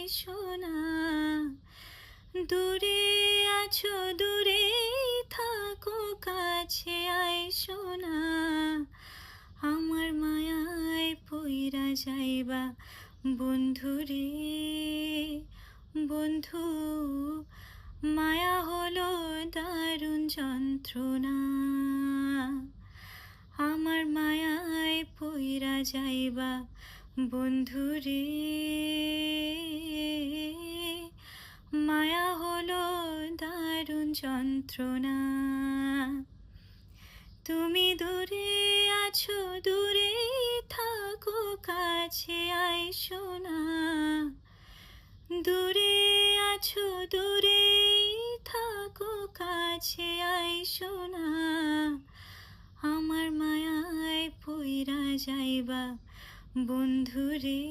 আইসো না। দূরে আছো দূরে থাকো, কাছে আইসো না। আমার মায়ায় পইরা যাইবা বন্ধুরে। বন্ধু, মায়া হলো দারুণ যন্ত্রণা। আমার মায়ায় পইরা যাইবা বন্ধুরে। মায়া হলো দারুণ যন্ত্রণা। তুমি দূরে আছো দূরে থাকো, কাছে আইসো না। দূরে আছো দূরে থাকো, কাছে আইসো না। আমার মায়ায় পইরা যাইবা বন্ধুরে।